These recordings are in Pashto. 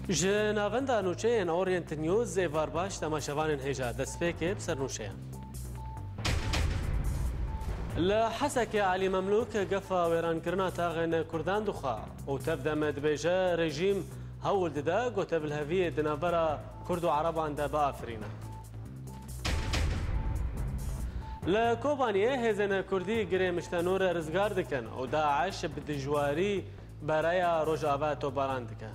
ji navenda nûçeyên Orient News ê varbaş temaşevanên hêja destpêkê bi ser nûçeyan. Li Hesekê Elî Memlûk gefa wêrankirina taxên Kurdan dixwe û tev de me dibêje rejîm hewl dide got tevliheviyê di navbera Kurd û Ereban de biafirîne. Li Kobaniyê hêzên Kurdî girê miştenûr rizgar dikin û Daeş bi dijwarî bereya Rojava topbaran dike.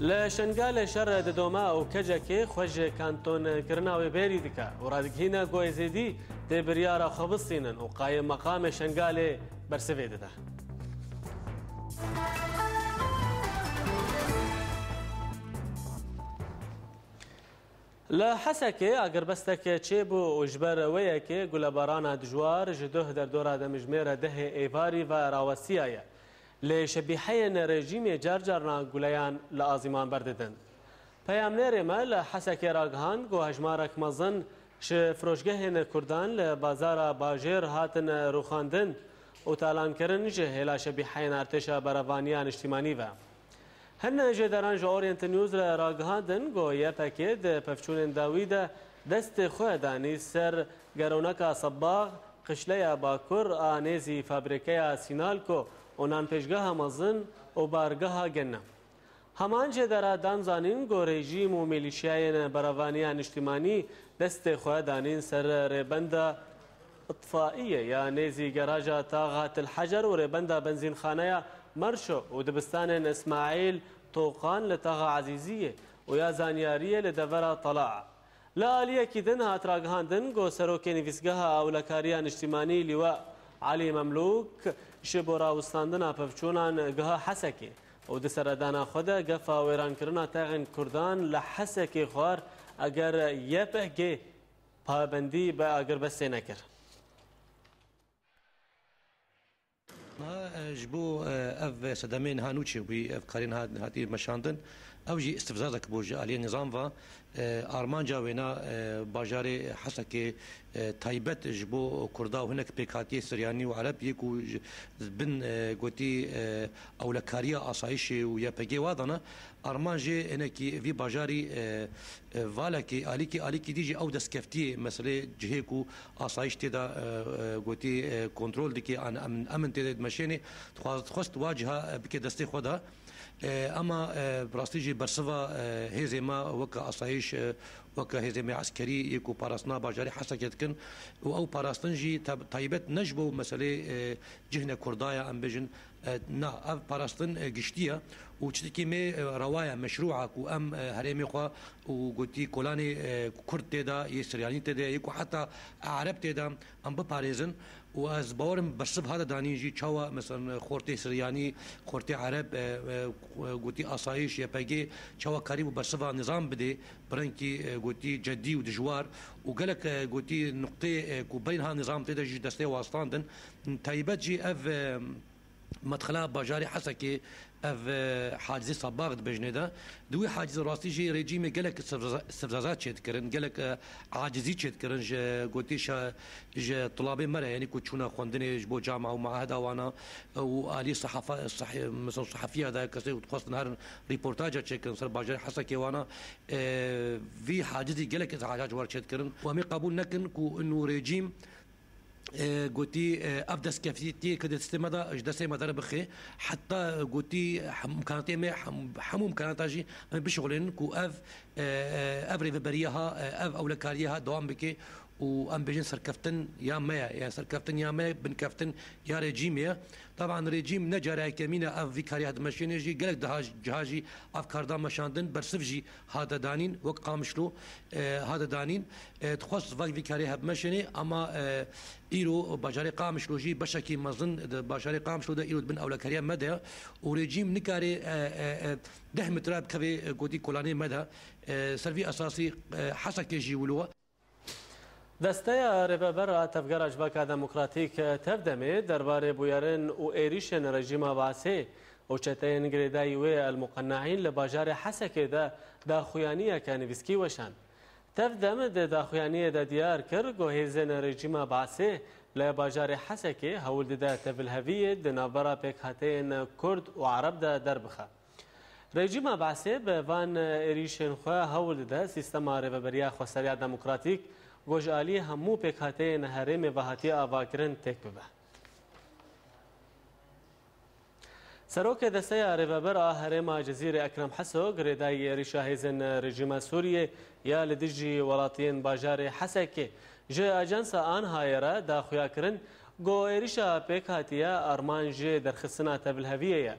Li Şengalê şer di doma û kecekê xwe ji kantonkirina wê bêrî dike û radikîna Goêzêdî tê biryara xwe bistînin û qayîm meqamê Şengalê bersivê dide. Li Hesekê agirbestekê çêbû û ji ber wêyekê gulebarana dijwar ji duh derdora demijmêra dehê êvarî ve rawestiya ye. Lê şebîheyên rejîmê car carna guleyan li azîman berdidin. Peyamnêrê me li Hesekê ragihand ku hejmarek mezin ji firoşgehên Kurdan li bazara bajêr hatin rûxandin û talankirin ji hêla şebîheyên artêşa berevaniya niştîmanî ve. Hin jêderan ji Orient News re ragihandin ku yepekê di pevçûnên dawî de destê xwe danî ser geroneka Sebbağ, qişleya Bakur a nêzî fabrîkeya Sînalko û nanpêşgeha mezin û bargeha Genna. Heman jêdera dan zanîn ku rejîm û mîlîşyayên berevaniya niştîmanî destê xwe danîn ser rêbenda itfaîyê ya nêzî geraja taxa Tilhecer û rêbenda benzînxaneya Merşo û dibistanên İsmaîl Toqan li taxa Ezîziyê û ya zanyariyê li devera Tala. Li aliyekî din hat ragihandin ku serokê nivîsgeha ewlekariya niştîmanî Lîwa Elî Memlûk ji bo rawistandina pevçûnan giha Hesekê û di seredana xwe de gefa wêrankirina texên Kurdan li Hesekê xwar eger YPG pabendî bi agirbestê nekir. ji bo ev sedemên hanûçê wî ev karên hatî meşandin ew jî istifzazek bû ji aliyê nîzam ve armanca wêna bajarê Hesekê taybet ji bo Kurda û hinek pêkhatiye Siryanî û Erebiyê ku bin gotî ewlekariya asayişê û YPG wadana arman jê hinekî vî bajarî valekê alîkî dî jî ew destkeftiyê meselê cihê ku asayîş tê da gotî kontrol dike emin tê de meşênê dixwast wa ciha bike destê xwe da ama rastî jî bersiva hêzê me weka asayîş weka hêzê me eskerî yek û parastina bajarê Hesekê dikin û ew parastin jî taybet ne ji bo meselê cihne Kurdaya em bêjin na ev parastin giştiye û çidikî me rewaya meşru'a ku em herêmê xwe û gotî kolanê Kurd tê da yê Siryanî tê de yê ku heta Ereb tê da em biparêzin û ez bawerim bersiv hate danîn jî çawa mesela xortê Siryanî xortê Ereb gotî asayîş YPG çawa karî û bersiva nizam bide birengî gotî ceddî û dijwar û gelek gotî nuqtê ku berîn ha nizam tê de jî destê wastandin taybet jî ev مدخلا باجاری Hesekê ev hacizê Sebbağ dibêjne de di wî hacizê rastî jî rejîmê gelek istifzazat çê dikirin gelek acizî çê dikirin ji gotî ji tulabê me re yanî ku çûna xwendinê ji bo cama û maeheda wana û alî sahefiya da kesê dixwastin herin rîportaja çêkirin ser bajarê Hesekê wana vî hacizî gelek izahacat war çê dikirin û em ê qebûl nekin ku inû rejîm گوتی اف دستکفتی که دسته مدا دسته مدار بخی حتی گوتی امکاناتی می همو امکاناتاجی بشغلین کو اف ریفبریه ها اف اولکاریه ها دوام بکی و ام بيجن سركفتن يا ما يعني سركفتن يا ما بنكفتن يا رجيم يا طبعا رجيم نجاري كمينه اف فيكاري هاد ماشينجي قالك جهاجي افكار دا مشاندن برسفجي هذا دانين وق قامشلو هذا دانين تخصص فيكاري هاد ماشيني اما ايرو بجاري قامشلو جي بشكي مزن بجاري قامشلو دا ايرو بن اولكاريا مدى ورجيم نكاري 10 متر بكفي قوتي كولاني مدى سرفي اساسي حسكي جيولو دەستەیە ڕێبەبەرە تەفگەرە ژبەکە دەموکراتیک تەفدەمێ دەربارەی بویەرن و ئێریشên rejîma Basê û çeteyên girêdayî wê elmuqenna'în li bajarê Hesekê de daxuyaniyeke nivîskî weşand. Tev dem di daxuyaniyê de diyar kir ku hêzên rejîma Basê لباجار حسكي هول دا تفلهفية دنابرا بيك هاتين كرد وعرب دا دربخه رژیم بعثی به وان ایریشن خواه هول ده سیستم ریوبریا خوستریا دموکراتیک گوجالی همو پکاته نهرم وحاتی آواکرن تک ببه. سروک دسته ریوبر هرم جزیره اکرم حسو گریدای ایریشا هیزن رژیم سوریه یا لدیجی ولاتین باجار حسکی جه اجانس آن هایره دا خویا کرن گو ایریشا پکاتیا ارمان جه درخصنا تبلهویه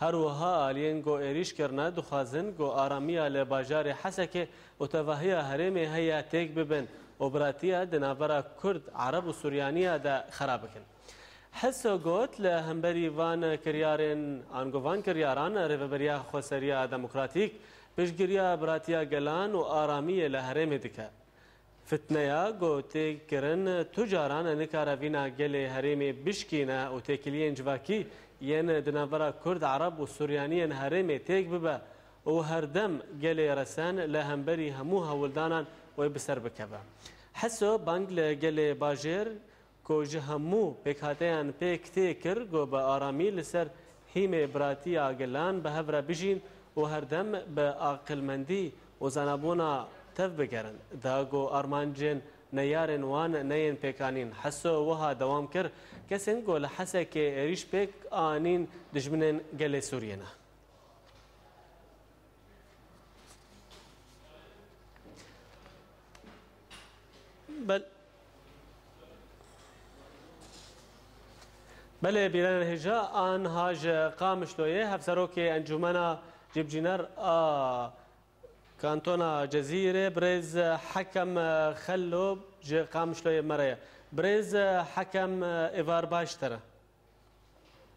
هروها آلین گو ایریش کرنا دخوازن گو آرامیا لباجار حسکه و تواهی هرمی هیا تیک ببن و براتیا دنابرا کرد عرب و سوریانیا دا خراب کن. حسو گوت لهمبری وان کریارن آنگو وان کریاران ریوبریا خوصریا دموکراتیک پیشگیریا براتیا گلان و آرامی لهرمی دکه. فتنیا گو تیک کرن تجاران نکاروینا گل هرمی بشکینا و تیکلین جواکی ين دنابرا كرد عرب والسوريانيين هرمي تيك ببا وهردم قالي رسان لهمبري هموها ولدانا ويبسر بكبا حسو بانجل قالي باجير كو جهمو بكهاتيان بيك تيكر قو بآرامي لسر هيمي براتي عقلان بهبرا بجين وهردم بآقل مندي وزنابونا تف بقرن داقو أرمانجين نيارن وان نين بيكانين حسو وها دوام كر كسن قول حسا كي ريش بيك آنين دجمنين قلي سورينا بله بيران الهجاء آن هاج قامش لويه هفسروكي انجمنا جيب جينر كانتونا جزيرة بريز حكم خلو جي قامش لويه مريا بريز حكم إيفار باش ترى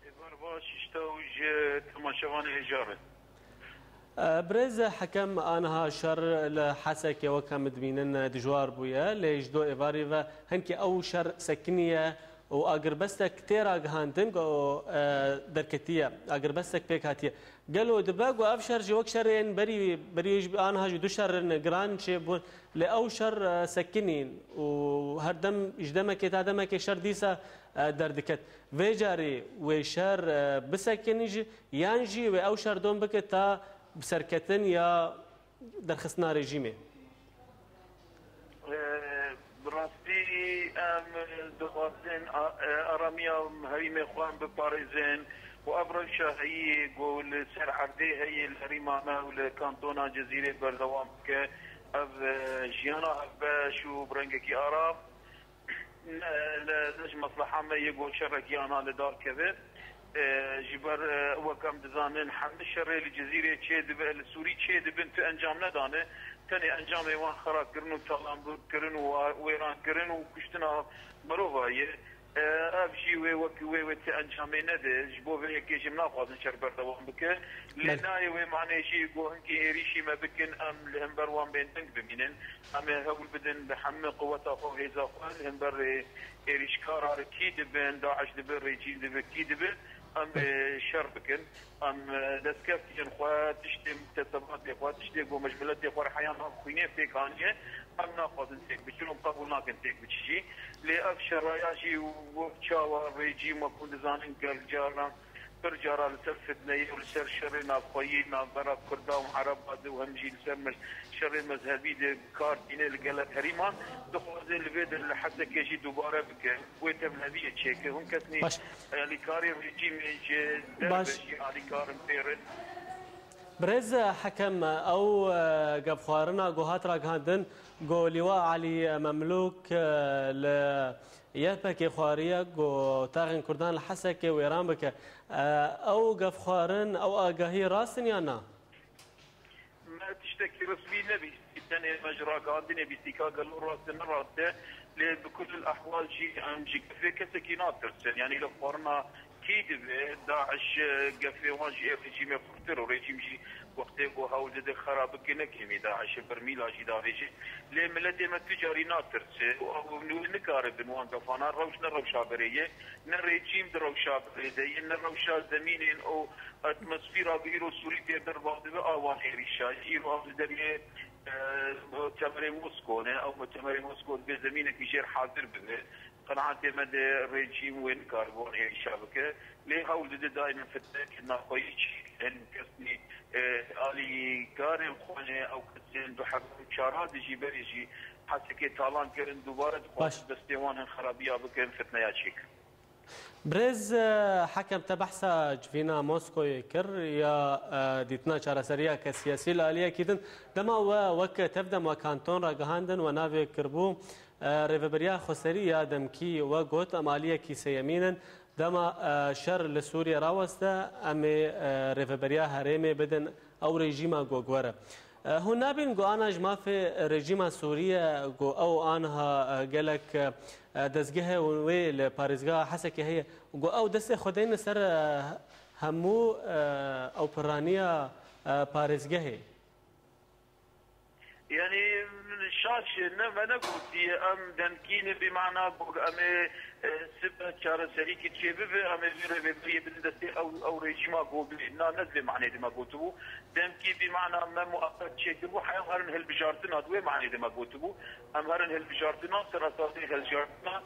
إيفار باش يشتوج تماشوان الهجارة بريز حكم أنها شر لحسك وكم دمينن دجوار بويا ليجدو إيفاري وهنكي أو شر سكنية وأقربستك تيرا جهاندم أو دركتية أقربستك بيكاتية قالوا دباق وأفشر جوك شرين بري أنها جدو شر جران شيء لأو شر سكنين وهردم إجدمك تادمك شر ديسا دردكت ويجاري وشر بسكنيج يانجي وأو شر دوم بكتا بسركتن يا درخصنا رجيمه براستي ام دخوازن اراميا هريمي خوان بباريزين وابرشا هي قول سر عردي هي الهريمانا والكانتونا جزيرة بردوام ك اف جيانا شو برنجكي اراب ليش مصلحة ما يقول شرك يانا لدار كذا جبر وكم دزانن حمد الشر الجزيرة تشيد السوري تشيد بنت انجام ندانه تاني انجام وان خراب كرن وطلام كرن ويران كرن وكشتنا مروفاي ابشي وي انجام نده جبو في كيش مناقض نشر بردوام بك لناي وي معنى شيء جو هنكي ريشي ما بكن ام الهمبر وان بين تنك بمينن ام هقول بدن بحمل قوته فوق هيزا الهمبر ريش كارار كيد بين داعش دبر ريجي دبر كيد بين ام شربكن ام دسكت خوا تشتم مكتسبات خوا تشتي ومجبلات خوا حيان خوينه فيكانيه ام ناخذ انتك بشنو قبولناك انتك بتشي لافشر راياشي وتشاور ريجيم وكل زانين قال جارنا برجارا لسرفت نيه ولسر شرنا خوينا برا كرداوم عرب وهمجي لسر شر مذهبي دي كارتين اللي قالت هريما دخل الفيد اللي حتى كيجي دوباره بك وتبلهبيه تشيك هم كتني اللي كاري ريجيم دربشي علي كارم بيرن برز حكم او قبخوارنا قوهات راقهاندن قو لواء علي مملوك ل يهبك خوارية قو تاغن كردان الحسك ويران بك او قبخوارن او اقاهي راسن يانا ما تشتكي رسمي نبي الثاني مجرى قاعدين نبي استيكا قالوا راسنا راسه بكل الاحوال شيء عن جي كفي كسكينات ترسل يعني لو قارنا كيد داعش قفي واجي ريجيم فرتر وريجيم جي وقتی کو هاول ده خراب کنه کمی داعش برمیل آجی داویش لی ملت ما تجاری ناترسه و نکاره بنوان کفانا روش نروشا بریه نه رژیم دروشا بریه نه روشا زمینین او اتمسفیرا بیرو سوری تیر در بعد به آوان ایریشا ایرو آوز دریه مؤتمر موسكو او مؤتمر موسكو بزمينك يجير حاضر به قناعتي مدى ريجيم وين كاربون اي شبكه ليه هول دائما فتك ناقيش ان كسني الي كارم خونه او كسن دو حق شارات يجي بريجي حتى كي طالان كرن دوباره بس ديوان خرابيه بكن فتنيات شيك برز حكم تبحث جفينا موسكو كر يا ديتنا شارسريا كسياسي الاليه كيدن دما وك تبدا وكانتون راغاندن ونافي كربو ريفبريا خسريا دمكي وغوت اماليه كي سيمينن دما شر لسوريا راوستا ام ريفبريا هرمي بدن او ريجيما غوغوره هنا بين جو انا جما في ريجيما سوريا جو او انها قالك دزجها وي لباريزغا حسكي هي جو او دس خدين سر همو او برانيا باريزغا يعني شاش نما نقول ام دنكين بمعنى ام سبت شهر سريكي تشيبه ام في بدستي او ريجيما جو نزل معنى ما قلتو دمكي بمعنى ما مؤقت شكل وحياه هرن هالبجارتنا دوي معنى ما قلتو ام هرن هالبجارتنا سراساتي هالجارتنا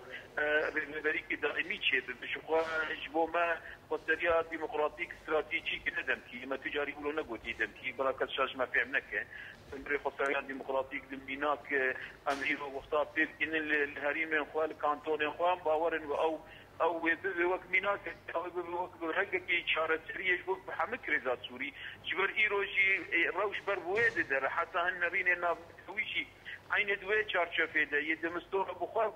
بريكي دائمي تشيبه بشقوا جبو ما قصديا ديمقراطيك استراتيجي كده دمكي ما تجاري يقولوا نقولي دمكي براكه شاش ما في عمنك تمري قصديا ديمقراطيك دميناك امريكا وقتا بين الهريم خوال كانتون خوان باورن او وقت ميناك او وقت هكاكي شارع سوريا جبوك بحمك رزات سوري جبر ايروجي روش بر بويد در حتى هنرين ناف ويشي عين دوي شارشفيدا يدمستور بخار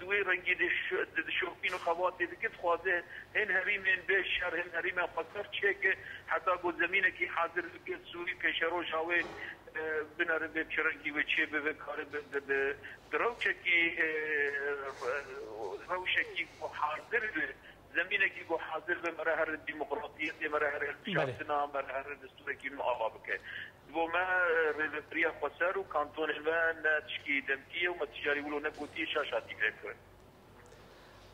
دوي رنگي د شوفين خواتي دكت خوازه هن هريمن بشر هن هريمن فكر تشيك حتى قو زمينك حاضر لك سوري كشرو جاوي بنار بشرنگي وچي بكار دروچكي روشكي حاضر زمينك جو حاضر بمراهر الديمقراطيه مراهر الشعبنا مراهر الدستوري المعابك وما ريفريا خسارو كانتون المان تشكي دمكيه وما تجاري ولو نقوتي شاشاتي كريكر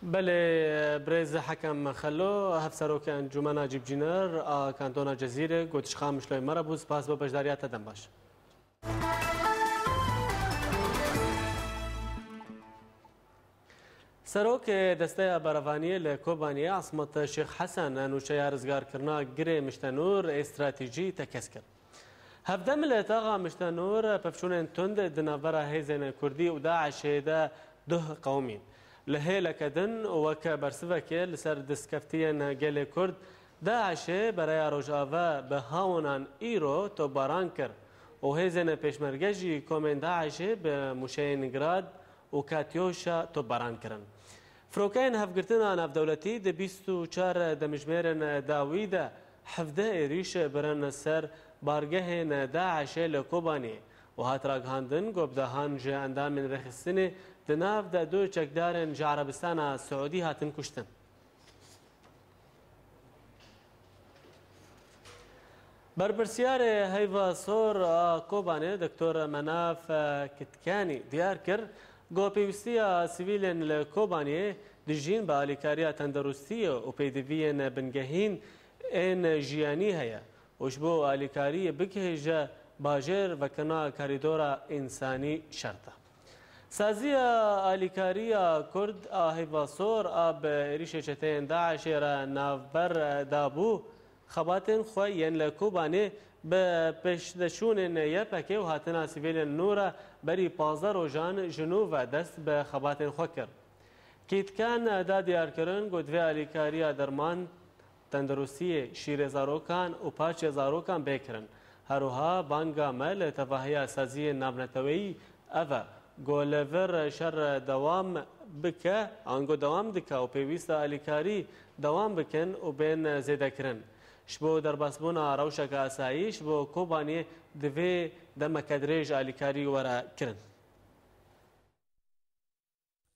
بله برز حكم خلو هفسرو كان جمانا جيب جينر كانتونا جزيره قوتش خامش لوي مربوز باس ببجداريات دم باش سروک دسته براوانی لکوبانی عاصمت شیخ حسن نوچه رزگار کرنا گره مشتنور استراتیجی تکس کرد. هفدم لتاغا مشتنور پفشون تند دنابرا هیزن کردی و داعش ده قومین. لهی لکدن وک برسوکه لسر دسکفتین گل کرد داعش برای روجاوه به هاونان ایرو تو باران کرد و هیزن پیشمرگجی کومن داعش به موشینگراد و کاتیوشا تو باران کرن. فروکین هفگرتنا ناف دولتی ده 24 دمجمرن داویده 17 ریش برن سر بارگه داعش لکوبانی و هاتراگ هاندن گوبدهان جه اندام من رخصتنی دناف ده دو چکدارن جه عربستان سعودی هاتن کشتن. برپرسیار هیوا سور کوبانی دکتر مناف کتکانی دیار کرد گو پیوستیا سیویلن لکوبانی دجین با آلیکاریا تندرستی و پیدوین بنگهین این جیانی هیا وشبو آلیکاری بکهجه باجر و کنا کاریدورا انسانی شرطه. سازی آلیکاریا کرد هیواسور آب ریشه چتین داعش را نافبر دابو خباتن خوین لکوبانی به پشتشون یپکه و هاتنا سیویل نورا بری 15 روزان جنوب دست به خباتن خو کرد. کیتکان دا دیار کرن گودوی آلیکاریا درمان تندرستی شیر زاروکان و پاچ زاروکان بکرن. هروها بانگا مل تفاهی سازی نابنتوی اوه گولور شر دوام بکه آنگو دوام دکه و پیویست آلیکاری دوام بکن و بین زیده کرن. شبو در باسبونا روشک اسایی شبو کوبانی دوی دمکدریج آلیکاری ورا کرن.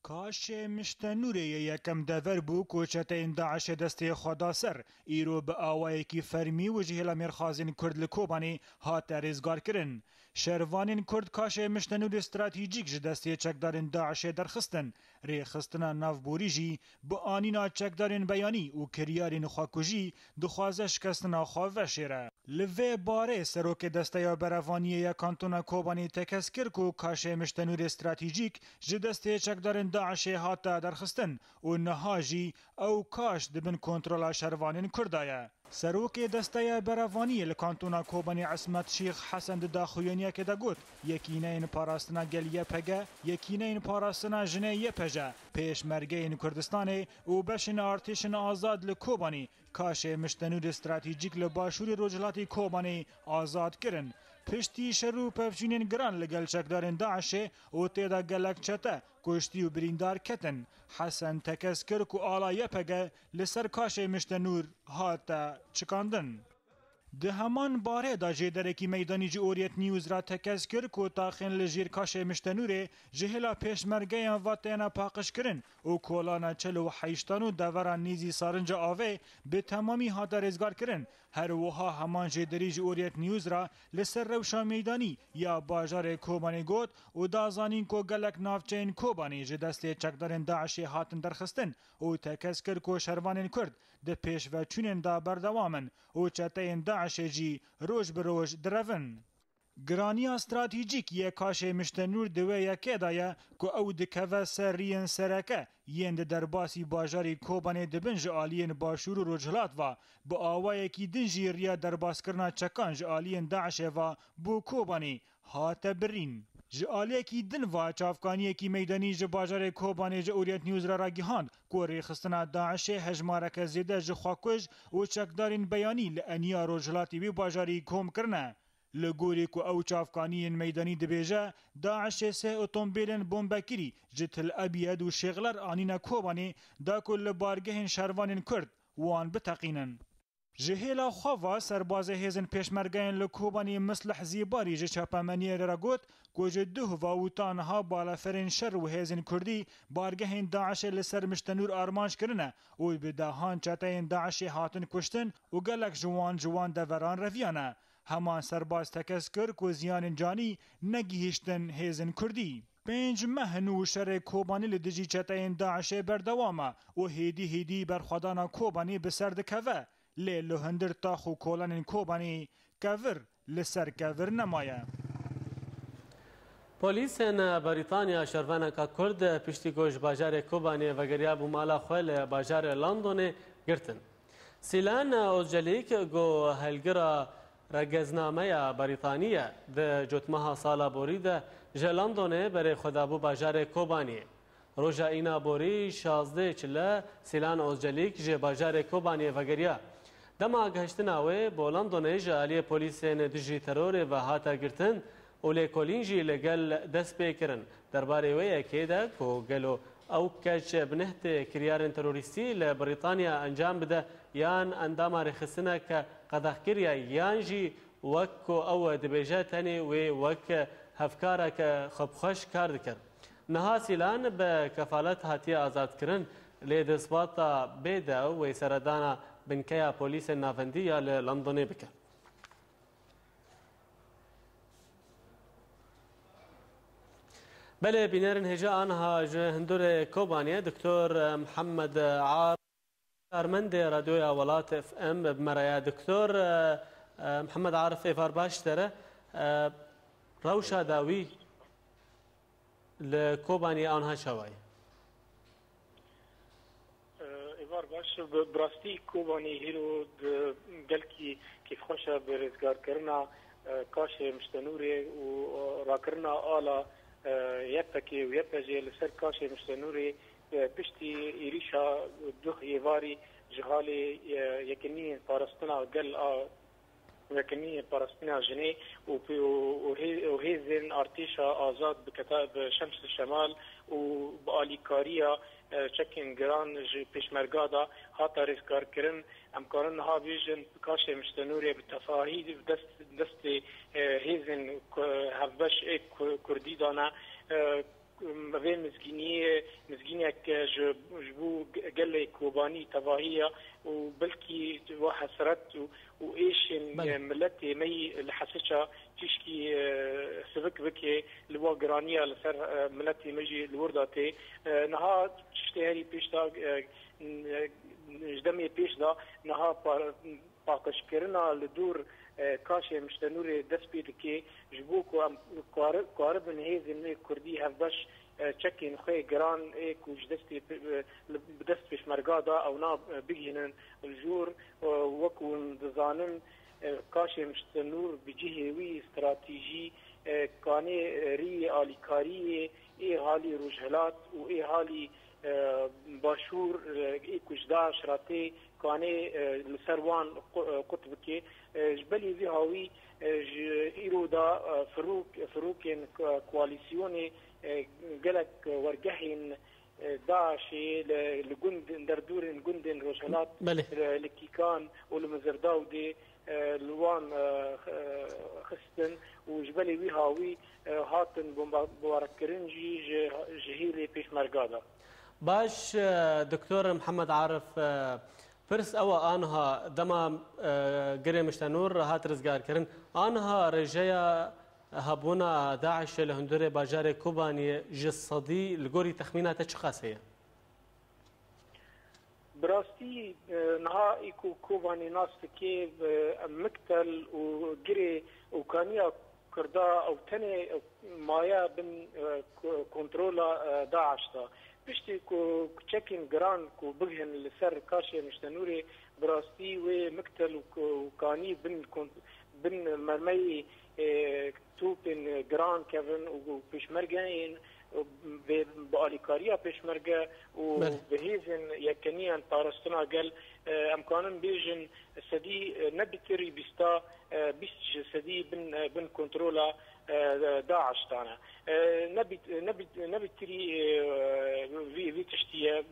کاش مشتنوری یکم دور بو کوچت این داعش دستی خدا سر ایرو به آوایی کی فرمی و جهل مرخازین کرد لکوبانی هات رزگار کرن. شروانین کرد کاش مشتنور استراتیجیک جدستی چکدارن داعش درخستن ری خستنا نافبوری جی با آنینا چکدارن بیانی و کریارین خواکوژی دخوازش کستنا خواه شیره. لوی باره سروک دسته برافانی کانتونا کوبانی تکس کرد و کاش مشتنور استراتیجیک جه دسته چکدارن داعش هاتا درخستن و نهاجی او کاش دبن کنترل شروانین کردایه. سروک دسته برافانی لکانتونا کوبانی عصمت شیخ حسن داخوینیا که دا گوت یکینه این پاراستنا گلیه پگه یکینه این پاراستنا جنه یه پجه پیش مرگه این کردستانه و بشن ارتشن آزاد لکوبانی کاش مشتنور استراتیجیک لباشوری روجلاتی کوبانی آزاد کرن. پشتی شروع پفچینین گران لگل چکدارن داعشه و تیدا گلک چته کشتی و بریندار کتن. حسن تکس کرک و آلا یپگه لسر کاش مشتنور هاتا چکاندن. ده همان باره دا جیدرکی میدانی جی اوریت نیوز را تکس کرد و تاخین لجیر کاش مشتنوره جهلا پیشمرگه واتینا پاقش کرن و کولانا 48 و دوران نیزی سارنج آوه به تمامی هاتا رزگار کرن. هر وها همان جیدری جی اوریت نیوز را لسر روشا میدانی یا باجار کوبانی گوت و دازانین کو گلک نافچین کوبانی جی دسته چکدارن داعشی هاتن درخستن و تکس کرد کو شروانین کرد ده پیش و چونین دا بردوامن و چتین داعش جی روز به روز درون. گرانی استراتیجیک یک کاش مشتنور دوی یکی دایه که او دکوه سرین سرکه یند درباسی باجاری کوبانه دبنج آلین باشور و رجلات و با آوه کی دنجی ریا درباس کرنا چکانج آلین داعش و بو کوبانه هات برین. جالیه کی دن و چافکانیه کی میدانی ج باجار کوبانی ج اوریت نیوز را گیهاند کوری خستنا داعش هجمارک زیده ج خواکوج و چکدارین بیانی لانیا روجلاتی بی باجاری کوم کرنه. لگوری کو او چافکانیین میدانی دبیجه داعش سه اتومبیلن بمبکری ج تل ابیاد و شغلر آنینا کوبانی دا کل بارگهن شروانین کرد وان بتقینن. جهیلا خواه سرباز هیزن پیشمرگین لکوبانی مصلح زیباری جه چاپمانی را گوت گوجه دو و تانها بالافرین شر و هیزن کردی بارگهین داعش لسر مشتنور آرمانش کرنه و بداهان چاتین داعش هاتن کشتن و گلک جوان دوران رویانه. همان سرباز تکس کرد که زیان جانی نگیهشتن هیزن کردی. 5 ماه نو شر کوبانی لدجی چاتین داعش بردوامه و هیدی برخدانا کوبانی بسرد کوه. لیلو هندر تاخو کولانین کوبانی کور لسر کور نمایه. پلیسین بریتانیا شروانکا کرد پشتی گوش باجار کوبانی وگریا بومالا خویل باجار لندن گرتن. سیلان اوزجلیک گو هلگرا رگزنامه بریتانیا ده جوتمها سالا بورید جه لندن بری خدابو باجار کوبانی. روژا اینا بوری 16 چله سیلان اوزجلیک جه باجار کوبانی وگریا. دما گهشتنا وی بولند دونیج علی پلیسین دجی ترور و هاتا گرتن و لیکولینجی لگل دست بیکرن درباره وی اکیده که گلو او کچ بنهت کریارن تروریستی لبریتانیا انجام بده یان اندام رخصنه که قدخ کریا یان جی وک او دبیجه تنی وی وک هفکاره که خبخوش کار دکر. نها سیلان به کفالت هاتی آزاد کرن لید اثباتا بیده و سردانا بنکیا پلیس ناوندی یا لندن بکن. بله بینرن هجا آنها هندور کوبانیه دکتر محمد عارف ارمند رادیوی ولات اف ام بمرایا دکتر محمد عارف ایفار باش تره روشا داوی لکوبانی آنها شوای باش براستی کوبانی هیرو گلکی کیف خوشا برزگار کرنا کاش مشتنوری و را کرنا آلا یپکی و یپجی لسر کاش مشتنوری پشتی ایریشا دو یواری جهالی یکنی پارستنا گل یکنی پارستنا جنی و هیزن ارتیشا آزاد بکتاب شمس الشمال و بآلیکاریا چکین گران پیشمرگا دا هاتا رزگار کرن امکارن ها بیجن کاش مشتنوری بتفاهی دست هیزن هفبش کردی دانا به مزگینی که جبو گل کوبانی تفاهیه و بلکی و حسرت و ایش ملتی می الحسشة تشكي سبك بكي لوا جرانية لسر ملتي مجي الورداتي نها تشتهري بيشتا جدمي بيشتا نها باقشکرنا لدور کاش مشتنور دست بید که جبو کو قارب هیزن کردی هفداش چکین خوی گران کوش دست پیشمرگا دا او نا بگینن الجور وکون دزانن کاش مشتنور بجهوی استراتیجی کانه ری آلیکاری ای حالی روجهلات و ای حالی باشور ای کشدا شراطی کانه لسروان قطب که جبلی وی هاوی ایرو دا فروکین کوالیسیون گلک ورگهین داعشي لجند دردورن جندن روجهلات لكيكان ولمزرداودي لوان خستن وجبلي ويهاوي هاتن بواركرنجي جهيلي بيش مرقادا باش دكتور محمد عارف فرس أو آنها دما قري مشتنور هات رزقار كرن آنها رجايا هبونا داعش لهندوري باجار كوباني جسدي الجوري تخمينات تشخاصية براستي نهائي كوباني ناس كيف مقتل وقري وكانيا كردا او تاني مايا بن كنترولا داعش تا بشتي كو تشيكين جران كو بغهن لسر كاشي مشتنوري براستي ومقتل وكاني بن مرمي توبن جران كيفن وبيشمرجين بآليكاريا بيشمرجة وبهيزن يكنيا طارستنا قال امكانن بيجن سدي نبتري بيستا بيش سدي بن كنترولا داعش تاعنا نبي تري في تشتيه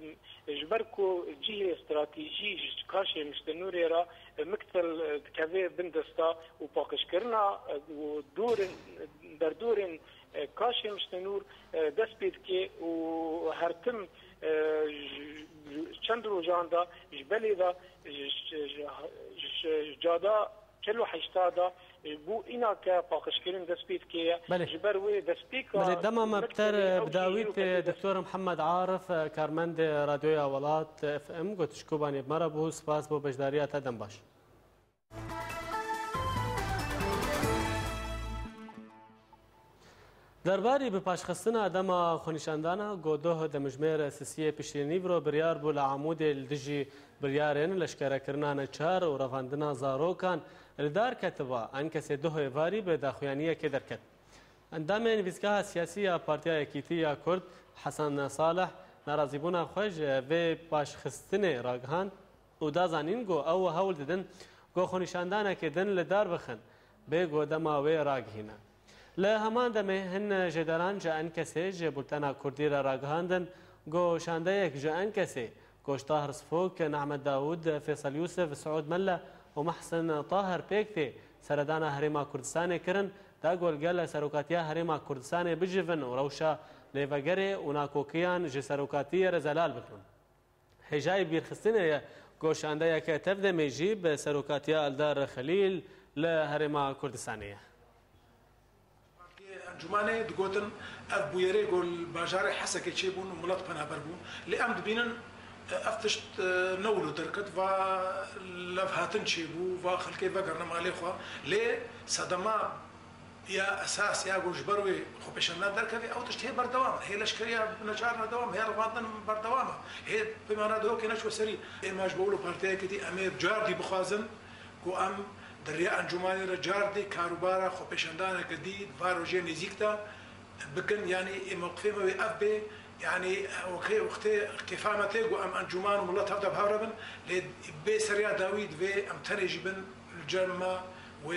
جبركو جهه استراتيجي كاشي مستنوري را مقتل كافي بندستا وباقشكرنا ودورن كاشي مستنور دسبيد كي وهرتم چند روزاندا جبلي دا جادا كلو حشتادا بو اینا که پاکشکرین دسپیت که جبر وی دسپیک بله دمام بتر بداویت دکتور محمد عارف کارمند رادیوی اولاد اف ام گوتش کوبانی مرا بو سپاس بو بجداریات دم باش درباری به پاشخستنا دما خونیشاندانا گودوه دمجمیر اساسی پیشینی برو بریار بو لعمود الدجی بریارن لشکره کرنان چار و رفاندنا زاروکان الدار كتبا انكس دوه فاري بداخوانيه كدركت اندام نفيزكا سياسيه بارتيا يكيتيا كرد حسن صالح نارازيبونا خوج و باش خستنه راغهان ودازانين جو او هول ددن جو خونيشاندانا كدن لدار بخن بيغو دما و راغهينا لا همان دمه هن جدران جا انكسه جبلتنا كردي راغهاندن جو شانديك جا انكسه جو طاهر صفوك نعمت داوود فيصل يوسف سعود ملا ومحسن طاهر بيكتي سردانا هريما كردستان كرن دا قول قال سروكاتيا هريما كردستان بجفن وروشا ليفاقري وناكوكيان جي سروكاتيا رزلال بكرن هجاي بيرخستين قوش عندها كتفد ميجيب سروكاتيا الدار خليل لهريما كردستانية جمانه دقوتن اف بويري قول باجاري حسكي تشيبون وملط بنا بربون لأمد بينن افتشت نولو تركت و لفهاتن شيبو و خلكي فقرنا مالي خوا لي صدما يا اساس يا جبروي خو بشنا دركتي او تشتهي بردوام هي لشكريا نجارنا دوام هي رفاضن بردوامه هي بما ندو كنشو سري ما جبولو بارتي كتي امير جاردي بخوازن كو ام دريا انجماني رجاردي كاروبارا خو بشندانا جديد فاروجي نزيكتا بكن يعني موقفي ما اف بي يعني وقتي كفامتي وام انجمان وملات هبدا بهربن بسريا داويد في ام تنجبن الجرمه و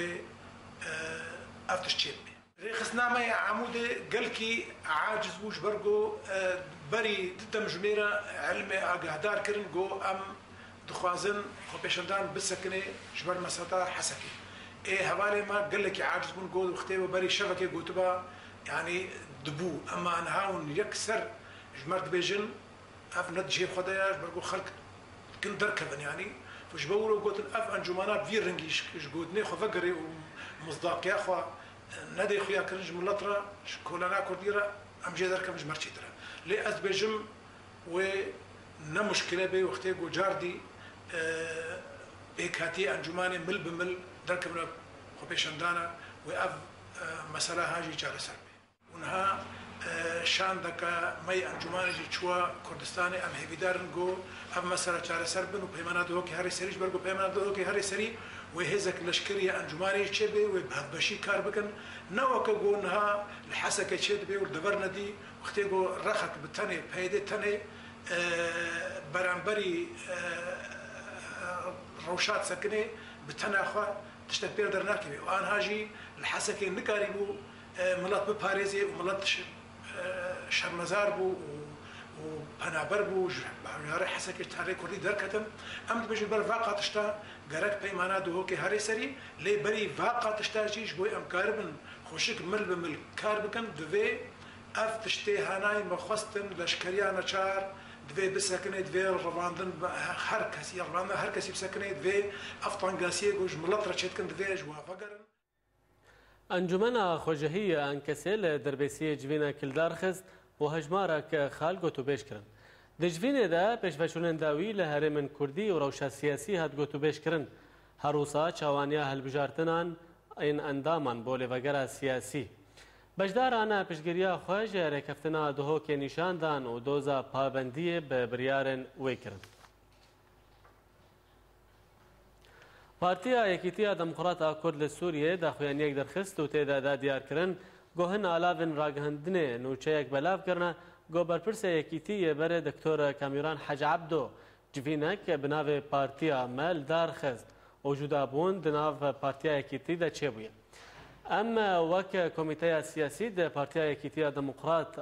افتشتيب ريخسنا ما عمودي قالكي عاجز وش برقو بري ضد مجميره علمي اقهدار كرن جو ام دخوازن خبيشندان بسكني جبر مسطا حسكي ايه هوالي ما قالكي عاجز بن جو وقتي بري شبكه قوتبا يعني دبو اما انهاون يكسر جمرت بيجن اف ندجي خدايا برقو خلق كن دركبن يعني فش بقولوا قلت اف انجمانات في رنجيش قودني خو فقري ومصداق يا اخو ندي خويا كرنج ملطره كلنا كرديره ام جي دركب جمرتي درا لي از بيجم و مشكله بي وقتي جو جاردي بكاتي أنجمان مل بمل دركبنا خبيشندانا وأف مسألة هاجي جالس سربي ونها شان دكا مي أنجمان جي شوا كردستاني أم هيفيدارن جو أم مسألة جالس سربن وبيمانات هوكي هاري سريش برجو بيمانات هوكي هاري سري وهزك لشكرية أنجماني تشبي وبهبشي كاربكن نوكا جونها الحسكة تشبي والدبرنا دي وختيجو رخك بالتاني بهيدي تاني برانبري روشات سكني بالتاني أخوة تشتبير درناكي وأن هاجي الحسكة نكاريبو ملات بباريزي وملات شرمزار بو وبنابر بو جاري حسكة تاري كردي دركتن أمد بيجي بر فاقة تشتا قرق بيمانا دو هوكي هاري سري لي بري فاقة تشتا جيش بوي أم كاربن خوشك مل بمل كاربكن دوي أف تشتي هاناي مخوستن لشكريانا چار دوي بسكنه دوي رواندن هر كسي رواندن هر كسي بسكنه دوي أفطانقاسيه جوج ملط رشتكن دوي جوا فقرن انجمن خوجهی انکسل دربیسی جوینا کلدار خست و هجمارک خالگو تو بیش کرن. دجوینه دا پیشوشونن داوی لهرمن کردی و روشا سیاسی هد گوتو بیش کرن. هروسا چوانیا هلبجارتنان این اندامان بولی وگرا سیاسی. بجدارانه پیشگیریا خوش رکفتنا دهو که نشان دان و دوزا پابندی به بریارن وی کرن. پارتیا یکیتیا دموکراتا کرد لسوریه داخویان یک درخست و تعداد دیار کرن گوهن آلاوین راگهندنه نوچه یک بلاف کرنه گو برپرس یکیتی بر دکتور کامیران حج عبدو جوینک بناو پارتیا مل درخست و جدا بون دناو پارتیا یکیتی دا چه بویه. اما وک کمیته سیاسی دا پارتیا یکیتیا دموکرات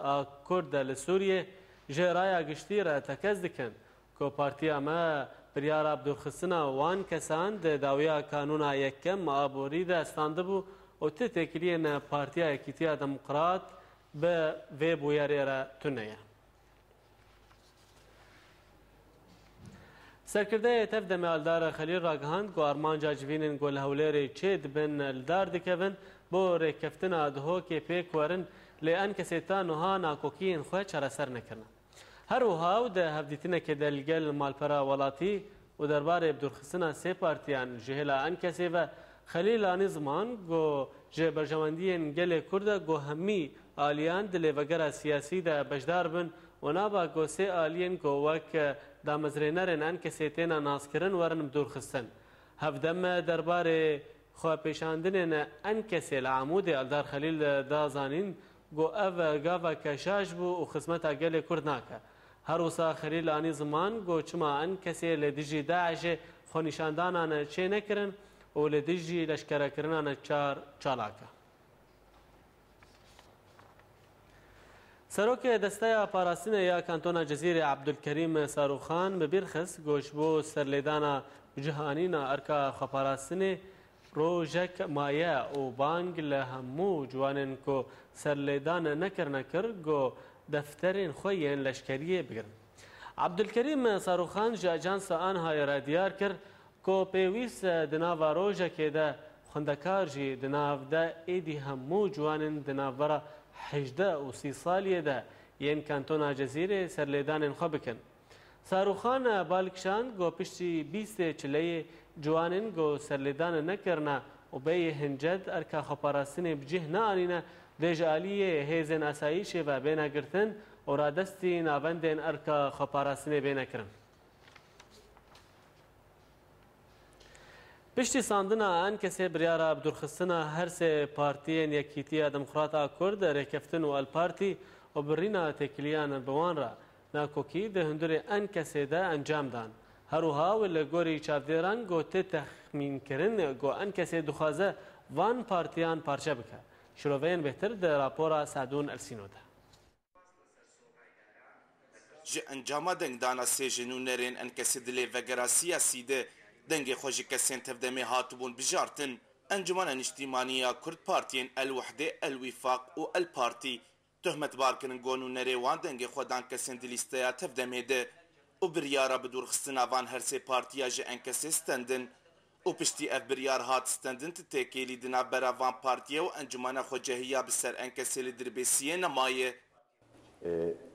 کرد لسوریه جرایا گشتی را تکز دکن که پارتیا ما بریار عبدالخسنا وان کسان د داویا کانونا یکم آبوری دا استانده بو و تتکلین پارتیا یکیتیا دموکرات به وی بویاری را تنیه. سرکرده تف دم الدار خلیل راگهاند گو آرمانجا جوینن گو لحولیری چید بن الدار دکوین بو ریکفتنا دهو که پیک ورن لیان کسیتا نوها ناکوکین خواه چرا سر نکرن. هر وها د هفدیتنه که دلگل مالپرا ولاتی و درباره بدرخصنا سه پارتیان جهلا انکسی و خلیل آنیزمان گو جه برجماندین گل کرده گو همی آلیان دل وگرا سیاسی ده بجدار بن و نابا گو سه آلیان گو وک دا مزرینرن انکسی تینا ناسکرن ورن بدرخصن. هفدم درباره خواه پیشاندنین انکسی العمود الدار خلیل دا زانین گو او گاوا کشاش بو و خدمتا گل کرد ناکه. هر وسا خلیل آنی زمان گو چما ان کسی لدیجی داعش خو نشاندانان چه نکرن و لدیجی لشکره کرنان چالاکه. سروک دسته پاراستین یا کانتونا جزیره عبدالکریم ساروخان ببیرخس گوش بو سرلیدانا جهانینا ارکا خپاراستین روژک مایه و بانگ لهمو جوانن کو سرلیدان نکر گو دفترین خوین لشکریه بگرن. عبدالکریم ساروخان جا اجانس آنهای را دیار کرد که پیویس دناو روژه که ده خندکار جی دناو ده ایدی همو جوانن دناو برا 18 سالیه ده ین کانتونا جزیره سرلیدان خو بکن. ساروخان بالکشان گو پشتی 20 چلیه جوانن گو سرلیدان نکرنا و بی هنجد ارکا خپاراستین بجه نانینه دجالیه هیزن اسایش و بین گرتن و رادستی ناوندین ارکا خپاراستین بین کرن. پشتی ساندنا ان کسی بریارا بدرخستنا هر سه پارتیین یکیتی دموکراتا کرد رکفتن و الپارتی و برینا تکلیان بوان را ناکوکی ده هندور ان کسی ده انجام دان. هروها و لگوری چاودیران گو تخمین کرن گو ان کسی دخوازه وان پارتیان پارچه بکه. شروعین بهتر در راپورا سعدون السینو ده. جه انجام دنگ دانا سیجنو نرین انکسی دلی وگرا سیاسی ده دنگ خوشی کسین تفدمی هاتبون بجارتن انجمان اجتماعیه کرد پارتین الوحده الوفاق و الپارتی تهمت بارکن گونو نری وان دنگ خودان کسین دلیسته تفدمی ده و بریارا بدور خستنا وان هر سه پارتیا جه انکسی ستندن و پشتی اف بریار هات ستندن تتکیلی دنا برا وان پارتیا و انجمان خوجهیا بسر انکسی لدربیسیه نمایه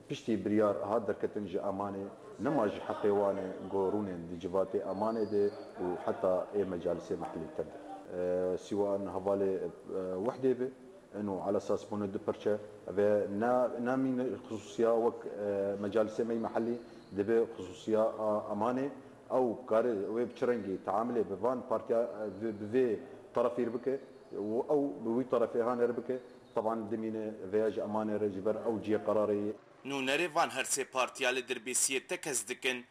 پشتی بریار هات درکتن جه امانه نماج حقيوان قورون دي جباتي أمانة دي وحتى أي مجالس محلي تبدا سواء هفالي وحدة به انه على اساس بونه دو برشا نامين خصوصيه وك مجالس مي محلي دبي خصوصيه امانه او كاري ويب تشرنجي تعاملي بفان بارتيا بفي طرفي ربكه او بوي طرفي هان ربكه طبعا دمينه فياج امانه رجبر او جي قراري نونري فان هرسي بارتيا لدربيسيه تكزدكن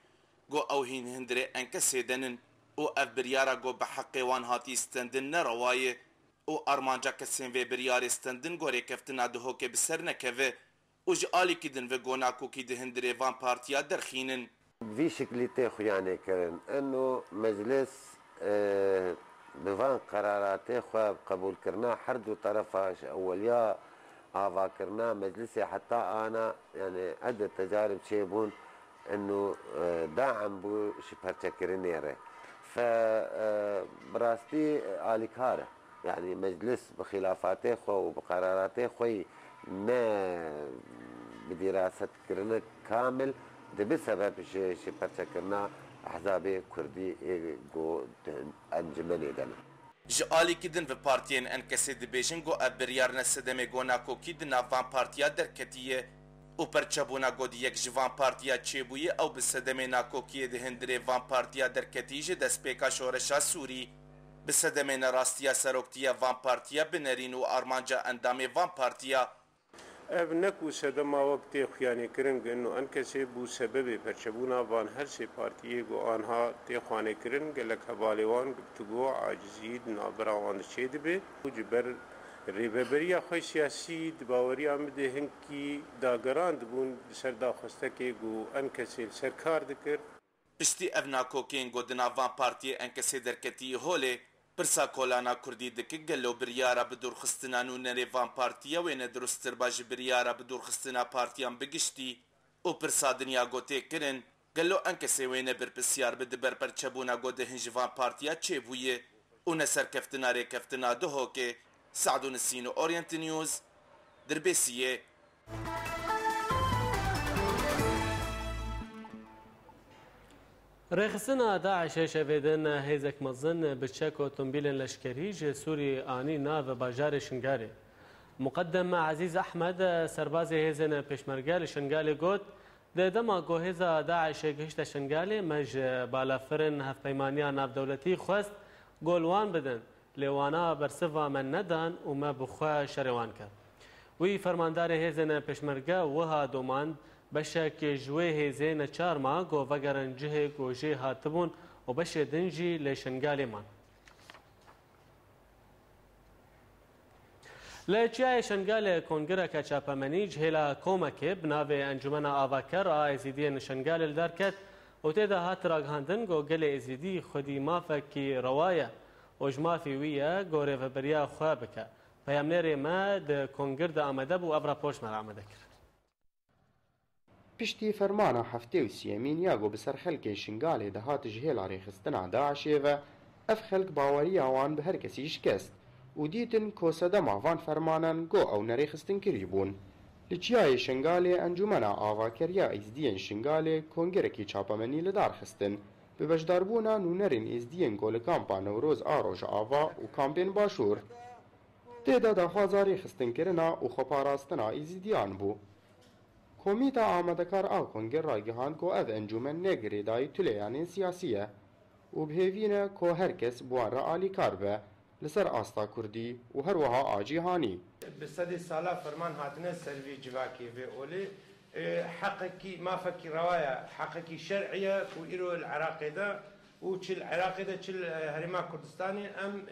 جو او هين هندري انكسيدنن او اف بريارا جو بحقي وان هاتي ستندن نروايه او ارمانجا کسین و بریار استندن گوره کفتنا دهو که بسر نکوه او جالی کدن و گوناکو کی دهندره وان پارتیا درخینن في شكليتي خوياني كرن انه مجلس بفان قراراتي خو قبول كرنا حردو طرفاش اولياء افا كرنا مجلسي حتى انا يعني عدة تجارب شيبون انه داعم بو شبرتا كرنيره فبراستي اليكاره يعني مجلس بخلافاته خو وبقراراته خوي ما بدراسة كرنا كامل ده بسبب شبرتا كرنا احزاب كردي جو انجمني دنا جالی کدن و پارتین انکسی دبیجن گو ابریار نسدم گوناکو کدن وان پارتیا درکتیه او پرچبونا گو یک جوان پارتیا چیبویه او بسدم ناکوکیه دهندره وان پارتیا درکتیجه دسپیکا شورشا سوری بسدم نراستیا سروکتیا وان پارتیا بنرین و آرمانجا اندام وان پارتیا نکو سدما وقتی خیانی کرن گنو انکسی بو سبب پرچبونا وان هر سی پارتیه گو آنها تخوانی کرن گلک حوالیوان گفتگو عاجزید نابراوان شید به جبر ریبریا خوی سیاسی دباوری آمده هنکی داگراند بون سردا خسته گو انکسی سرکار دکر پشتی افناکوکین گو دناوان پارتیه انکسی درکتی هوله پرسا کولانا کردی دکی گلو بریارا بدور خستنانو نریوان پارتیا و ندرستر باج بریارا بدور خستنا پارتیان بگشتی او پرسا دنیا گوته کرن گلو انکسی وینه برپسیار بدبر پرچبونا گوده هنجوان پارتیا چه بویه او نسر کفتنا ری کفتنا دهو که سعدو نسینو اورینت نیوز دربیسیه رخصنا داعش شویدن هیزک مزن بچک اوتومبیل لشکری ج سوری آنی ناو باجار شنگاری مقدم عزیز احمد سرباز هیزن پشمرگال شنگالی گوت دما گوهزا داعش گشت شنگالی مج بالافرن هف پیمانیا ناو دولتی خواست گولوان بدن لیوانا برسوا من ندان و ما بخوا شروان کرد وی فرماندار هیزن پشمرگا وها دوماند بشک جوه هیزین چارما گو وگرن جه گوجه هاتبون و بش دنجی لشنگالی من لچای شنگال کنگره که چاپمنی جهلا کومکه بناوه انجمن آواکر آیزیدی شنگال الدارکت و تیدا هات راگهاندن گو گل ازیدی خودی مافکی روایه و جمافی ویه گوره و بریا خوابکه پیامنیر ما ده کنگر ده آمده بو ابرا پوش مر آمده کرد پشتی فرمانا هفته و سیمین یاگو بسر خلک شنگالی دهات جهیل ریخستنا داعشه و اف خلک باوری آوان به هر کسی شکست و دیتن کوسده ماوان فرمانن گو او نریخستن کریبون لچیای شنگالی انجمنا آواکریا ازدین شنگالی کنگرکی چاپمنی لدار خستن به بجداربونا نونرین ازدین گول کامپا نوروز آروژ آوا و کامپین باشور تیدا دخوازا ریخستن کرنا و خپاراستنا ازدیان بو کمیتا آمدکار آو کنگر راگهان کو اف انجمن نگری دای تلیان سیاسیه و بهوینه کو هرکس بوان را آلی کار به لسر آستا کردی و هر وها آجی هانی بصدی سالا فرمان هاتنه سروی جواکی و اولی حقکی ما فکی روایا حقکی شرعیه و ایرو العراقی ده و چل عراقی ده چل هرما کردستانی ام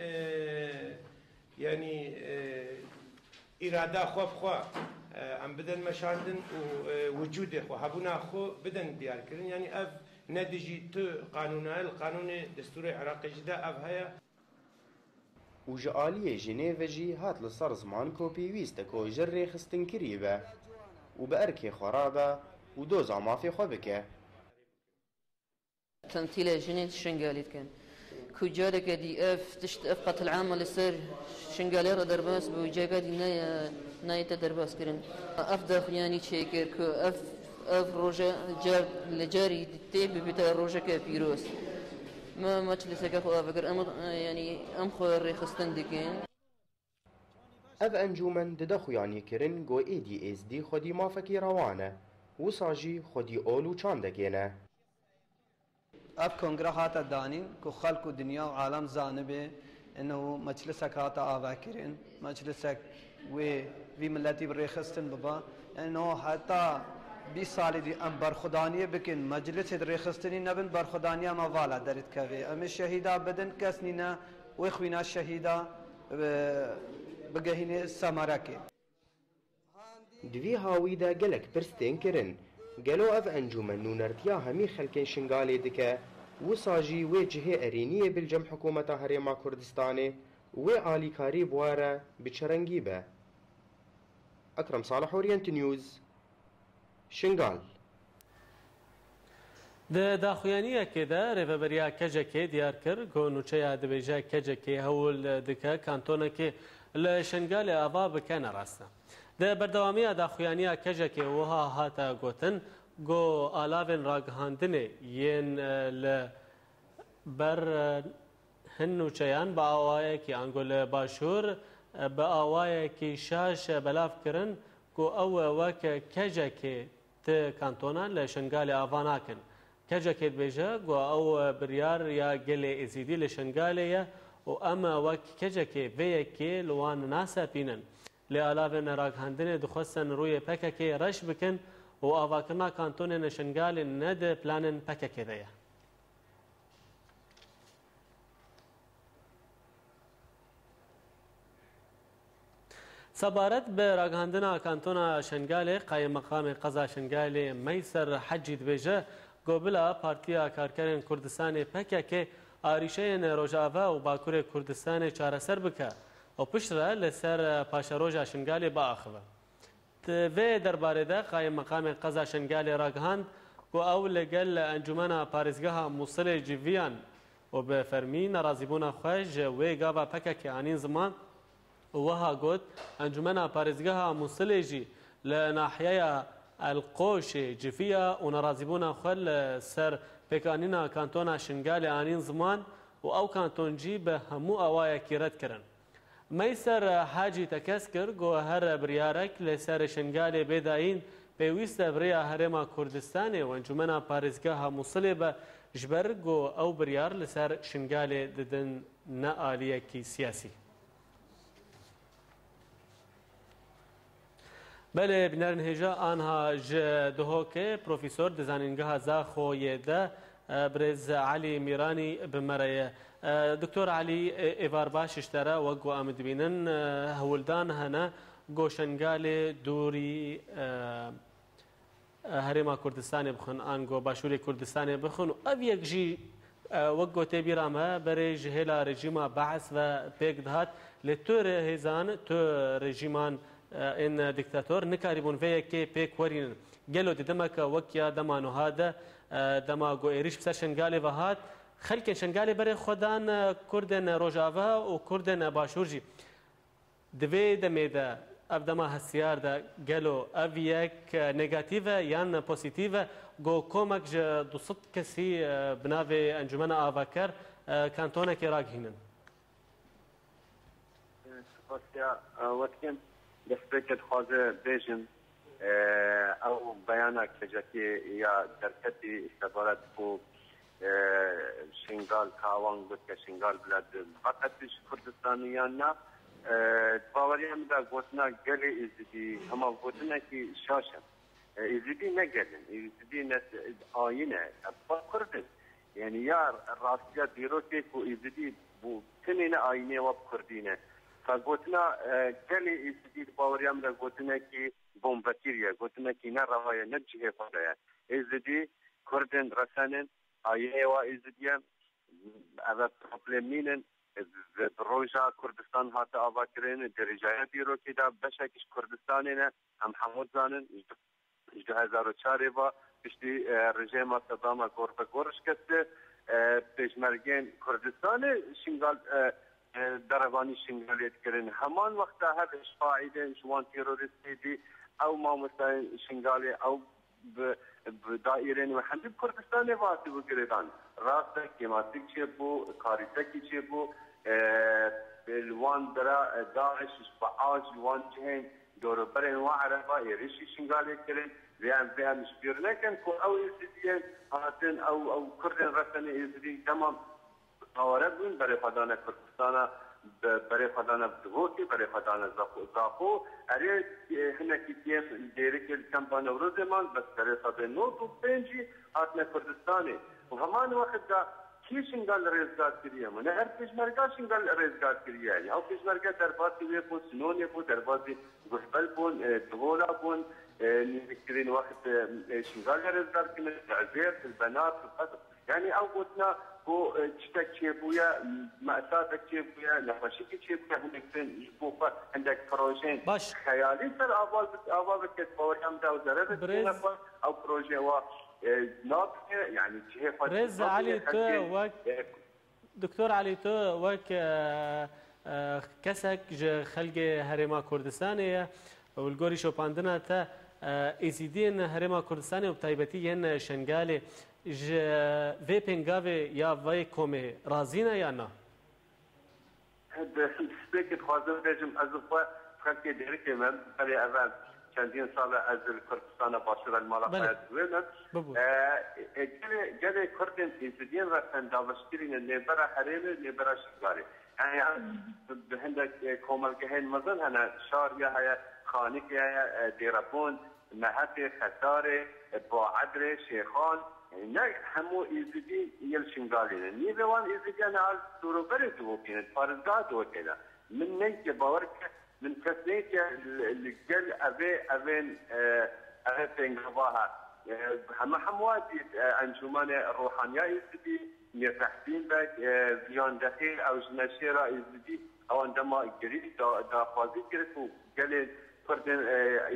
يعني إرادة خواه ام بدن مشاندن ووجود خو هبونا خو بدن ديار كرن يعني اف ندجي تو قانونها القانون دستور عراقي جدا اف هيا وجالي جنيف جي هات لصار زمان كو بيويست كو جري خستن كريبه وبأركي خرابه ودوز عمافي خوبكه تمثيل جنين شنغاليت كان كوجالك دي اف تشت اف قتل عام لسر شنغاليرا درباس بوجاكا دي ناي تدرباس كرن اف داخل يعني تشيكر كو اف اف روجا جار لجاري تيب بتا روجا كبيروس ما مجلس كخو فكر يعني ام خو ريخستن دكين اف انجومن ددخو يعني كرن جو اي دي اس دي خودي ما فكي روانه وصاجي خودي اولو چاندگينه اف كونغرا هاتا دانين كو خلق الدنيا وعالم زانبه انه مجلسك هاتا آواكرين مجلسك وفي ملتي بريخستن ببا انه حتى 20 سال دي ام برخدانيه بكن مجلس ريخستني نبن برخدانيه ما والا درت كوي ام الشهيدا بدن كسنينا وخوينا الشهيدا بگهینه سامارکه دوی هاویدا گلک پرستین کرن گلو اف انجومن نونرتیا همی خلکن شنگالی دکه و ساجی و جهه ارینیه بالجم حکومت هریما کردستانه و آلیکاری بواره بچرنگی به اکرم صالح اورینت نیوز شنگال د داخویانیه که ده ریوبریا کجکه دیار کر گونوچه دبیجه کجکه هول دکه کانتونه که لشنگال آوا بکنه راسته ده بردوامی داخویانیه کجکه وها هاتا گوتن گو آلاوین راگهاندنه ین لبر هنوچیان با آوائه که انگول باشور با آوائه که شاش بلاف کرن گو او وک کجکه ت کانتونه لشنگال آوا ناکن کجکه بیجه گو او بریار یا گل ازیدی لشنگالیه و اما وک کجکه ویکی لوان ناسا پینن لعلاوه راگهاندن دخواستن روی پککه رش بکن و آواکرنا کانتون نشنگال ند پلانن پککه دیه سبارت به راگهاندن کانتون شنگال قایم مقام قضا شنگال میسر حجی دبیجه گوبلا پارتیا کارکرین کردستان پککه آریشه روجاوا و باکور کردستان چارەسەر بکە و پشترە لەسەر پاشەڕۆژە شنگالی بەئاخەوە. وێ دەربارەدا قایم مەقامی قەزا شنگالی ڕاگەهاند و ئەو لەگەل ئەنجومەنە پارێزگەها مووسڵی جیڤیان و بە فەرمی نەڕازیبوونە خۆش وێ گاوا پەکەکی ئانین زمان وەها گوت ئەنجومەنە پارێزگەها مووسڵێژی لە ناحیەیە القۆشی جیڤیە و نەڕازیبوونە خۆ لەسەر پێکانینە کانتۆنا شنگالی ئانین زمان و ئەو کانتۆنجی بە هەموو ئەوایەکی ڕەت کردن. مەیسەر حاجی تەکەس کرد گۆ هەر بریارێک لەسەر شنگالێ بێداین پێویستە بریا هەرێما کوردستانێ و ئەنجومەنە پارێزگەها مووسڵێ بە ژبەر گۆ ئەو بریار لەسەر شنگالێ ددن نە ئالیەکی سیاسی. بله بنارن هجا آنها دهوکه پروفیسور دزانینگاه زاخو یده برز علی میرانی بمرایه دکتور علی ایوار باش اشترا وگو آمد بینن هولدان هنه گوشنگال دوری هرما کردستان بخون آنگو باشوری کردستان بخون و او یک جی وگو تبیرامه برای جهلا رژیما بعث و پیک دهات لطور هزان تو رژیمان این دیکتاتور نکاری وی که پیک ورین گلو دمک وکیا دمانو هاده دما گو ایریش بسر شنگالی و هات خلک شنگالی برای خودان کردن روجاوا و کردن باشورجی دوی دمیده اف دما هسیار ده گلو اف یک نگاتیو یان پوزیتیو گو کومک دوست کسی بناوی انجمن آواکر کانتونه که راگهینن دەستێکت خوازە بێژم ئەو بەیانە کێجەکی یا دەرکەتی سەبارەت بۆ شنگال کاوان گوت کە شنگال بلات فقەتش کوردستانیان نا باوەریاندا گوتنا گەلێ ئیزدی ئەمە گوتنێکی شاشە ئیزدی نەگەلن ئیزدی ئاینە کوردن یعنی یا ڕاستیە دیرۆکێک و ئیزدی بوو تنێنە ئاینێوە کوردینە فقوتنا قالي يزيد باوريام دا قوتنا كي بومباتيريا قوتنا كي نراوايا نجيه فضايا يزيدي كردن رسانن ايوا يزيديا ابا بروبلمين بروجا كردستان هاتا افاكرين درجايا بيرو كده بشكش كردستاننا هم حمود زانن 2004 با بشتي رژیم صدام گورش کسته پیشمرگین کردستان شنگال دربانی شنگالیت کردن همان وقتا هر فاعله جوان تروریستی دی او ما مثلا شنگالی او دائرين وحندي كردستان واسي وقردان راسك كيماتيك تشيبو كاريتكي تشيبو الوان درا داعش بعاج الوان جهين دور برين وعرفه يريشي شنغالي كرين بيان مشبير لكن كو او يزيدين هاتن او كردن رسني يزيدين تمام اوربون بري خدانا كردستان برای خدانا بدوکی برای خدانا زاخو اری هنر کیتیف دیرک کمپان نوروز من بس برای صد نوت و پنجی آتن کردستانی و همان وقت دا کی شنگال رزگار کریه من هر پیشمرگا شنگال رزگار کریه یعنی او پیشمرگا درباسی وی پون سنونی پون درباسی گوشبل پون دولا پون نذكرين وقت شنغال رزقار كنا العزير البنات القدر يعني او قلنا هو تشتك شيبويا مأساتك شيبويا نقاشيك شيبويا هناك يشوفوا عندك بروجين باش خيالي صار ابواب كتبور كم دا وزرت او بروجي وا ناط يعني شيء برز علي تو وك دكتور علي تو وك كسك خلق هرما كردستانيه والجوري شوباندنا تا ازيدين هرما كردستاني وبتايبتي ين شنغالي في بنغافي يا في كومي رازينا يا نا هذا سبيك خوازم رجم ازفا خلك ديرك من بري اول چندین سال از کردستان باشور المالقات وینن جل کردن ازیدین رفتن داوشگیرین نبرا حریم نبرا شکاری يعني عندك كومالكهين مثلا هنا شارية هي خانك هي ديرابون مهاتي خسارة بوعدرة شيخان يعني همو إزدي يلشنقالين نيبوان إزدي أنا على سوروبري دوكين فارزقا دوكينا من نيك باورك من كسنيك الجل أبين بنغباها هما حمواتي أنجمان الروحانية إزدي تحسين بك بيان دخيل او نشيرة ازدي او عندما قريب دا خوازي كرتو قال كردن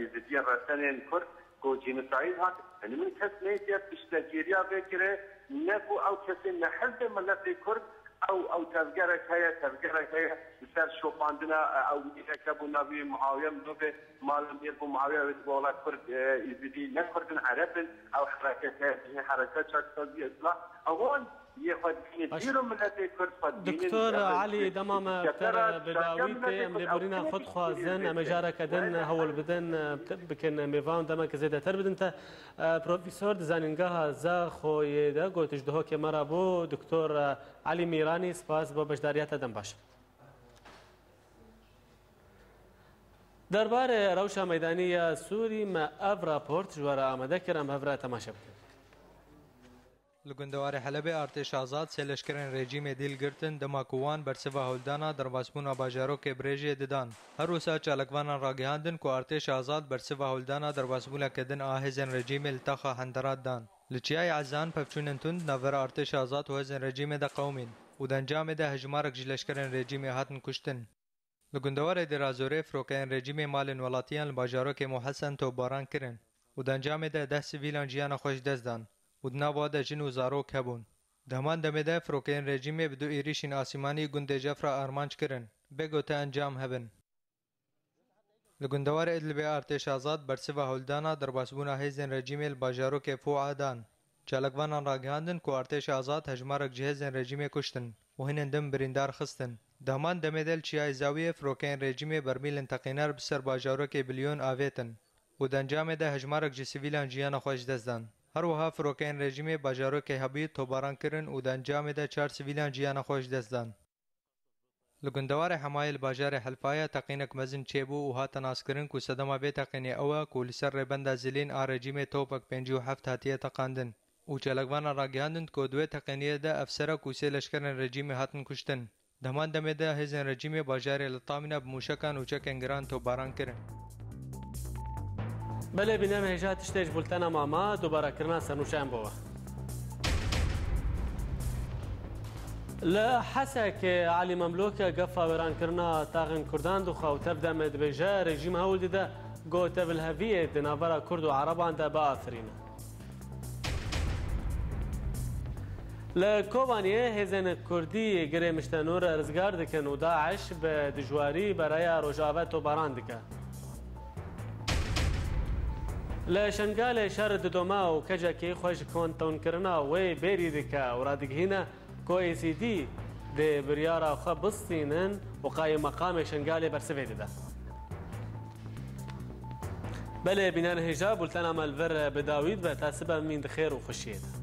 ازدي رسنين كرد كو جينوسايد هات يعني من كسنيتيا بشتاجيريا بكره نكو او كسن نحل ملتي كرد او تذكرك هي بسر شوفاندنا او يكتبوا نبي معاويه مدوبه مال يربو معاويه وتقول كرد ازدي نكردن عرب او حركات شخصيه اصلاح او دكتور علي دمام بتر بداويتي ام لبورينا خد خوازن ام جارك دن هول بدن بكن ميفان دم كزيده تر بدن بروفيسور زانينغا ز خويدا قلت جدهو كمرا بو دكتور علي ميراني سپاس بو بشداريات دم باش دربار روشا ميدانيه سوري ما اف رابورت جوار امده كرم هفرا تماشا لگندوار حلب ارتش آزاد سلشکرین رژیم دیل گرتن دماکوان برسوا هولدانا درباسبون باجارو که برژه ددان هر روسا چالکوانان راگهاندن کو ارتش آزاد برسوا هولدانا درباسبون کدن آهزن رژیم التخا هندرات دان لچیای عزان پفچونن تند نور ارتش آزاد و هزن رژیم د قومین و دنجام ده هجمارک جلشکرین رژیم هاتن کشتن لگندوار درازوره فروکین رژیم مالن ولاتیان باجارو که محسن تو باران کرن و دنجام ده سیویلان جیان خوش دزدان ودناواده جن و زاروک هبون دهمان دمده فروکین رژیم بدو ایریشین آسیمانی گنده جفرا آرمانج کرن بگوته انجام هبن لگندوار ادلبی ارتش آزاد برسوا هولدانا درباسبونا هیزن رژیم الباجارو که فوعا دان چالکوانان راگهاندن کو ارتش آزاد هجمارک جهزن رژیم کشتن و هنن دم بریندار خستن دهمان دمده چیای زاویه فروکین رژیم برمیل انتقینار بسر باجارو که بلیون آویتن و دنجام ده هجمارک جسیویلان جیان خوش دزدان هر وها فروکین رژیم باجارو که هبید توباران کرن و دنجام ده 4 سیویلان جیان خوش دزدان لگندوار حمایل باجار حلفایا تقینک مزن چیبو و ها تناس کرن کو صدما به تقینی اوا کو لسر ربند زلین آ رژیم توپک 57 هاتیه تقاندن و چلگوان راگهاندن کو دوی تقینیه ده افسر کو سه لشکرن رژیم هاتن کشتن دمان دمه ده هزن رژیم باجار لطامنه بموشکان و چکنگران توباران کرن بله بینام هجات تشتیج بولتنا ماما دوباره کرنا سنوشان بوا لحسك علي مملوك قفا وران كرنا تاغن كردان دو خاو تبدا مدبجا رجيم هول ده جو تبل هفيه دنافرا كرد وعربان ده بافرين لكوبانيه هزن كردي غري مشتنور رزقار دكن وداعش بدجواري برايا رجاوات وباران دكا لشنگال شهر ددوما و کجکی خوش کنتون کرنا و بری دکا و رادگهینا کو ای سی دی ده بریارا خو بستینن و قایم مقام شنگال برسوی ده بله بینان هجاب بولتنا مالور بداوید و تاسبا من خیر و خوشید